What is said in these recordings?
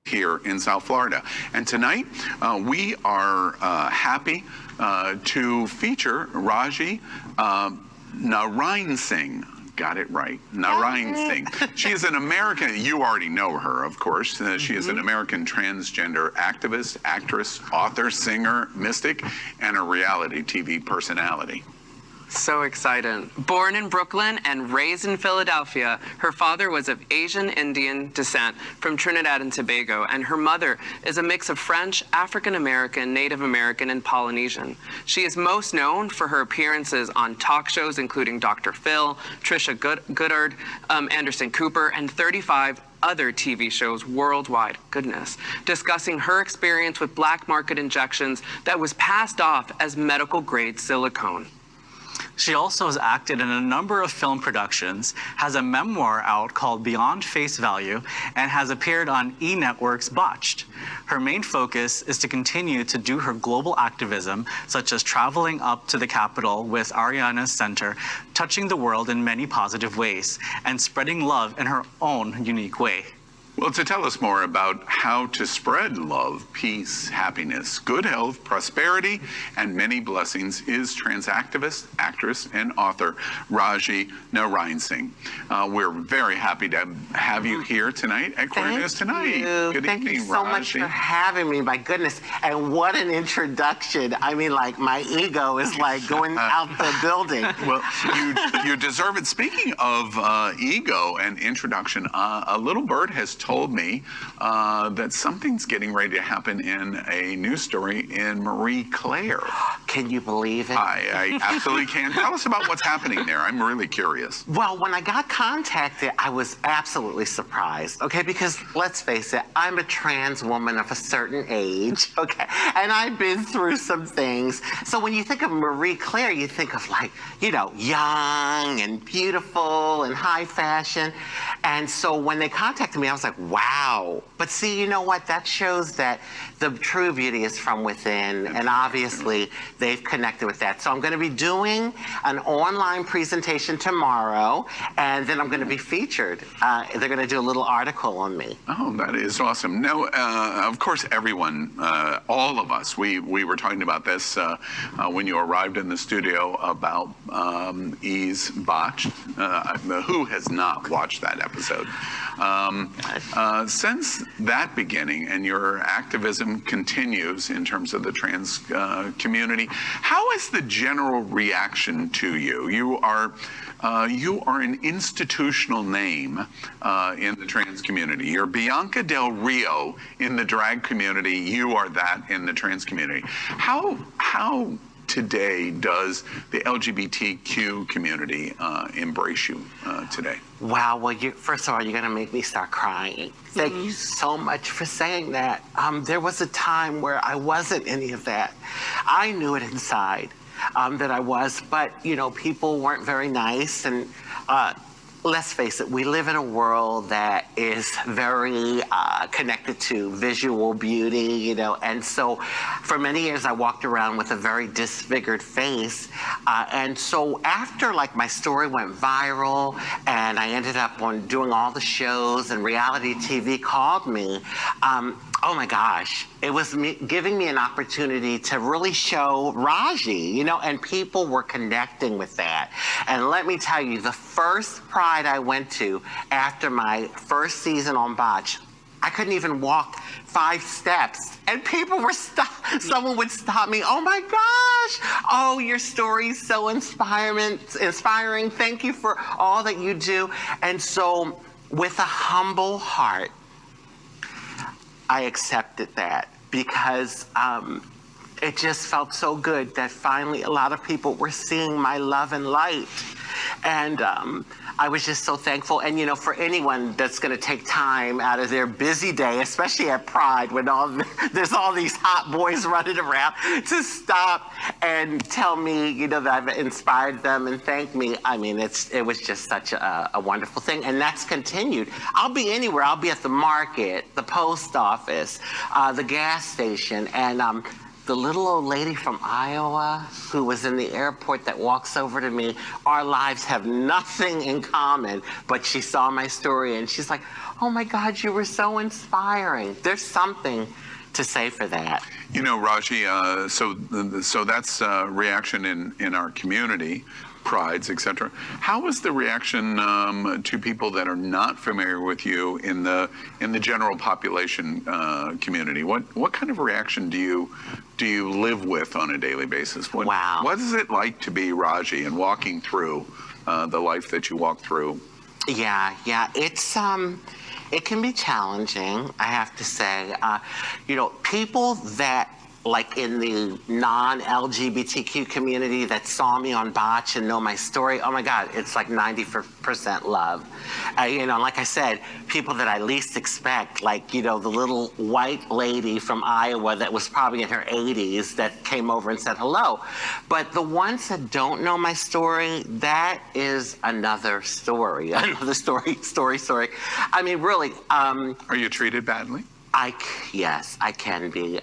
here in South Florida. And tonight we are happy to feature Rajee Narinesingh. Got it right. Narinesingh. She is an American, you already know her, of course. She is an American transgender activist, actress, author, singer, mystic, and a reality TV personality. So excited. Born in Brooklyn and raised in Philadelphia, her father was of Asian Indian descent from Trinidad and Tobago, and her mother is a mix of French, African American, Native American, and Polynesian. She is most known for her appearances on talk shows including Dr. Phil, Trisha Goddard, Anderson Cooper, and 35 other TV shows worldwide, goodness, discussing her experience with black market injections that was passed off as medical grade silicone. She also has acted in a number of film productions, has a memoir out called Beyond Face Value, and has appeared on E! Network's Botched. Her main focus is to continue to do her global activism, such as traveling up to the Capitol with Ariana's Center, touching the world in many positive ways, and spreading love in her own unique way. Well, to tell us more about how to spread love, peace, happiness, good health, prosperity, and many blessings is trans activist, actress, and author Rajee Narinesingh. We're very happy to have you here tonight at Queer News Tonight. Good Thank evening, you so much for having me. My goodness. And what an introduction. I mean, like, my ego is like going out the building. Well, you deserve it. Speaking of ego and introduction, a little bird has told me that something's getting ready to happen in a news story in Marie Claire. Can you believe it? I absolutely can. Tell us about what's happening there. I'm really curious. Well, when I got contacted, I was absolutely surprised, okay? Because let's face it, I'm a trans woman of a certain age, okay? And I've been through some things. So when you think of Marie Claire, you think of, like, you know, young and beautiful and high fashion. And so when they contacted me, I was like, wow. But see, you know what? That shows that the true beauty is from within, and obviously they've connected with that. So I'm going to be doing an online presentation tomorrow, and then I'm going to be featured. They're going to do a little article on me. Oh, that is awesome. Now, of course, everyone, all of us, we were talking about this when you arrived in the studio about E's Botched. Who has not watched that episode? Since that beginning and your activism continues in terms of the trans community, how is the general reaction to you? You are an institutional name in the trans community. You're Bianca Del Rio in the drag community. You are that in the trans community. How today does the LGBTQ community embrace you today? Wow, well, first of all, you're going to make me start crying. Thank you so much for saying that. There was a time where I wasn't any of that. I knew it inside that I was, but, you know, people weren't very nice. And let's face it, we live in a world that is very connected to visual beauty, you know, and so for many years I walked around with a very disfigured face, and so after, like, my story went viral and I ended up on doing all the shows and reality TV called me, oh my gosh, it was giving me an opportunity to really show Rajee, you know, and people were connecting with that. And let me tell you, the first Pride I went to after my first season on Botched, I couldn't even walk 5 steps, and people were someone would stop me. Oh my gosh, oh, your story's so inspiring. Thank you for all that you do. And so with a humble heart, I accepted that because it just felt so good that finally a lot of people were seeing my love and light. And I was just so thankful. And, you know, for anyone that's going to take time out of their busy day, especially at Pride, when there's all these hot boys running around, to stop and tell me, you know, that I've inspired them and thank me. I mean, it was just such a wonderful thing. And that's continued. I'll be anywhere. I'll be at the market, the post office, the gas station, and the little old lady from Iowa who was in the airport that walks over to me. Our lives have nothing in common, but she saw my story and she's like, oh my God, you were so inspiring. There's something to say for that. You know, Rajee, so that's reaction in our community, prides, etc. How is the reaction to people that are not familiar with you in the general population community? What kind of reaction do you live with on a daily basis? Wow. What is it like to be Rajee and walking through the life that you walk through? Yeah, it's it can be challenging, I have to say. You know, people that, like in the non-LGBTQ community that saw me on Botched and know my story, oh my God, it's like 90% love. You know, like I said, people that I least expect, like, you know, the little white lady from Iowa that was probably in her 80s that came over and said hello. But the ones that don't know my story, that is another story, another story. I mean, really. Are you treated badly? Yes, I can be.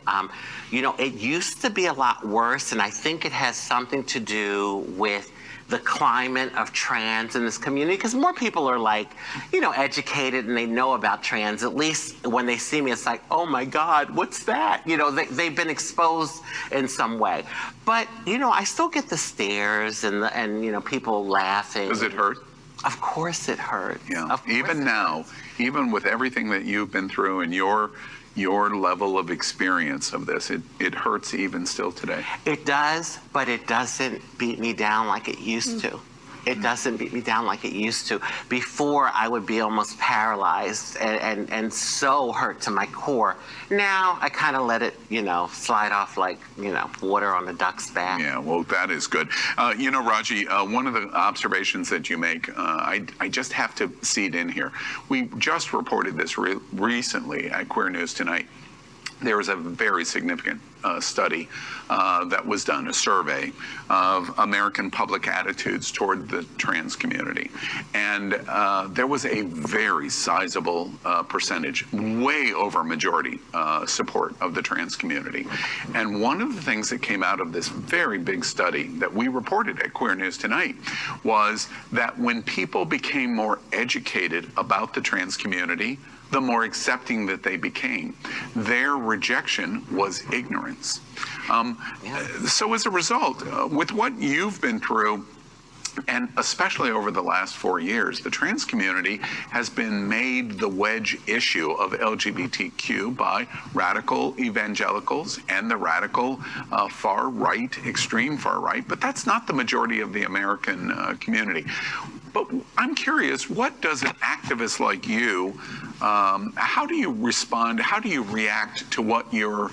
You know, it used to be a lot worse, and I think it has something to do with the climate of trans in this community, because more people are like, you know, educated and they know about trans. At least when they see me, it's like, oh my God, what's that? You know, they've been exposed in some way. But, you know, I still get the stares and you know, people laughing. Does it hurt? Of course it hurt. Yeah. Even now, even with everything that you've been through and your level of experience of this, it hurts even still today. It does, but it doesn't beat me down like it used to. It doesn't beat me down like it used to. Before, I would be almost paralyzed and so hurt to my core. Now, I kind of let it, you know, slide off like, you know, water on a duck's back. Yeah, well, that is good. You know, Rajee, one of the observations that you make, I just have to see it in here. We just reported this recently at Queer News Tonight. There was a very significant study that was done, a survey of American public attitudes toward the trans community. And there was a very sizable percentage, way over majority support of the trans community. And one of the things that came out of this very big study that we reported at Queer News Tonight was that when people became more educated about the trans community, the more accepting that they became. Their rejection was ignorance. So as a result, with what you've been through, and especially over the last 4 years, the trans community has been made the wedge issue of LGBTQ by radical evangelicals and the radical far right, extreme far right, but that's not the majority of the American community. But I'm curious, what does an activist like you, how do you respond, how do you react to what you're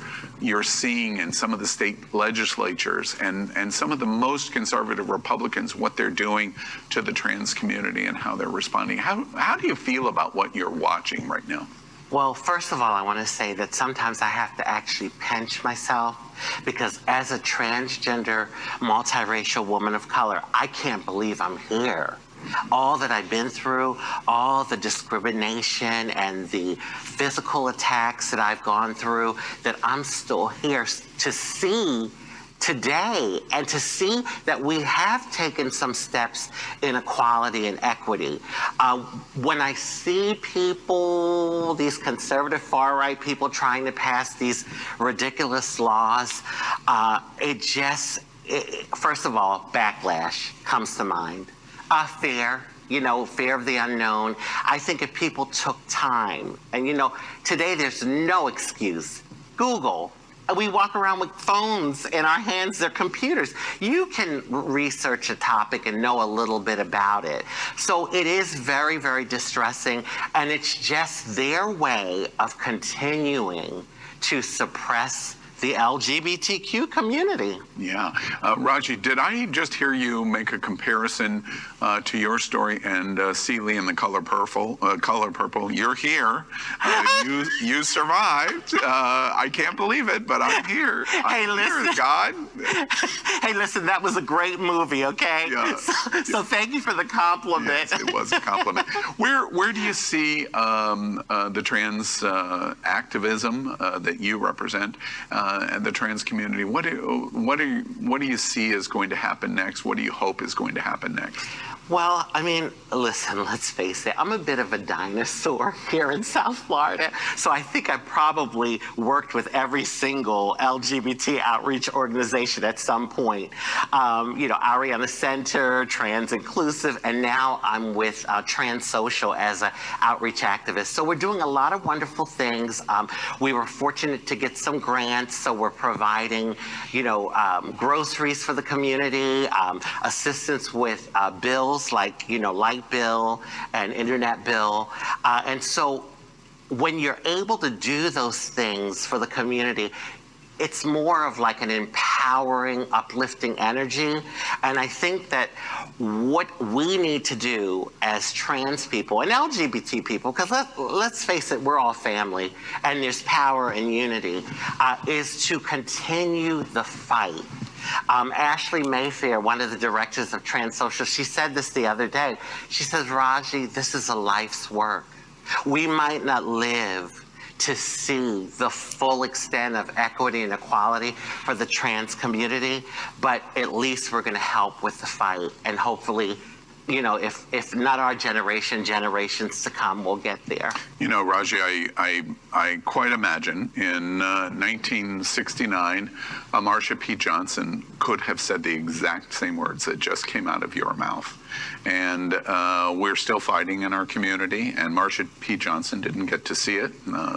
seeing in some of the state legislatures and some of the most conservative Republicans, what they're doing to the trans community and how they're responding? How do you feel about what you're watching right now? Well, first of all, I want to say that sometimes I have to actually pinch myself, because as a transgender, multiracial woman of color, I can't believe I'm here. All that I've been through, all the discrimination and the physical attacks that I've gone through, that I'm still here to see today, and to see that we have taken some steps in equality and equity. When I see people, these conservative far-right people trying to pass these ridiculous laws, first of all, backlash comes to mind. Fear, you know, fear of the unknown. I think if people took time, and you know, today there's no excuse. Google. We walk around with phones in our hands, they're computers. You can research a topic and know a little bit about it. So it is very, very distressing, and it's just their way of continuing to suppress the LGBTQ community. Yeah. Rajee, did I just hear you make a comparison to your story and Celie in the color purple? You're here. You survived. I can't believe it, but I'm here. I'm here, God. Hey, listen, that was a great movie, okay? Yeah. So thank you for the compliment. Yes, it was a compliment. Where do you see the trans activism that you represent the trans community. What do you see is going to happen next? What do you hope is going to happen next? Well, I mean, listen, let's face it, I'm a bit of a dinosaur here in South Florida, so I think I probably worked with every single LGBT outreach organization at some point. Ariana Center, Trans Inclusive, and now I'm with TranSOCIAL as an outreach activist. So we're doing a lot of wonderful things. We were fortunate to get some grants, so we're providing, groceries for the community, assistance with bills, like, light bill and internet bill. And so when you're able to do those things for the community, it's more of like an empowering, uplifting energy. And I think that what we need to do as trans people and LGBT people, because let's face it, we're all family and there's power in unity, is to continue the fight. Ashley Mayfaire, one of the directors of TranSOCIAL, she said this the other day. She says, Rajee, this is a life's work. We might not live to see the full extent of equity and equality for the trans community, but at least we're going to help with the fight, and hopefully, if not our generation, generations to come will get there. Rajee, I quite imagine in 1969, Marsha P. Johnson could have said the exact same words that just came out of your mouth. And we're still fighting in our community, and Marsha P. Johnson didn't get to see it.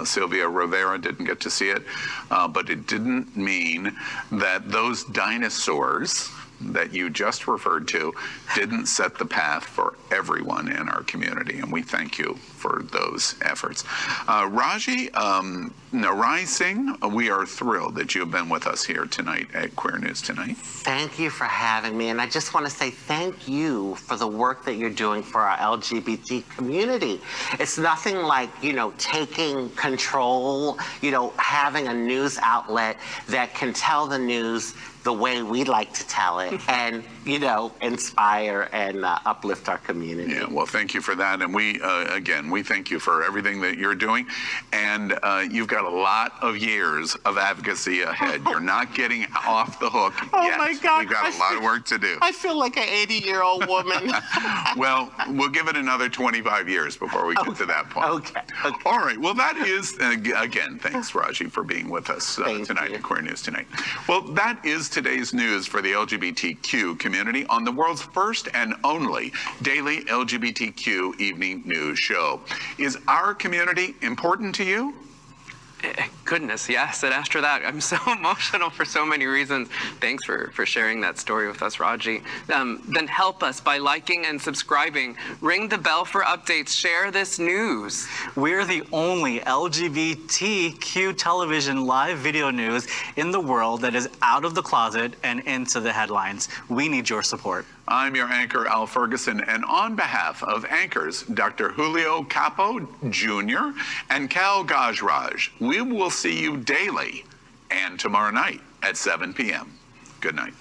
Sylvia Rivera didn't get to see it. But it didn't mean that those dinosaurs that you just referred to didn't set the path for everyone in our community, and we thank you for those efforts. Rajee Narinesingh, we are thrilled that you've been with us here tonight at Queer News Tonight. Thank you for having me, and I just want to say thank you for the work that you're doing for our LGBT community. It's nothing like, taking control, having a news outlet that can tell the news the way we like to tell it and, inspire and uplift our community. Yeah, well, thank you for that. And we thank you for everything that you're doing. And you've got a lot of years of advocacy ahead. You're not getting off the hook yet. Oh, my God. You've got a lot of work to do. I feel like an 80-year-old woman. Well, we'll give it another 25 years before we get to that point. Okay. All right. Well, that is, again, thanks, Rajee, for being with us tonight at Queer News Tonight. Well, that is today's news for the LGBTQ community on the world's first and only daily LGBTQ evening news show. Is our community important to you? Goodness, yes. And after that, I'm so emotional for so many reasons. Thanks for sharing that story with us, Rajee. Then help us by liking and subscribing. Ring the bell for updates. Share this news. We're the only LGBTQ television live video news in the world that is out of the closet and into the headlines. We need your support. I'm your anchor, Al Ferguson, and on behalf of anchors Dr. Julio Capo Jr. and Cal Gajraj, we will see you daily and tomorrow night at 7 p.m. Good night.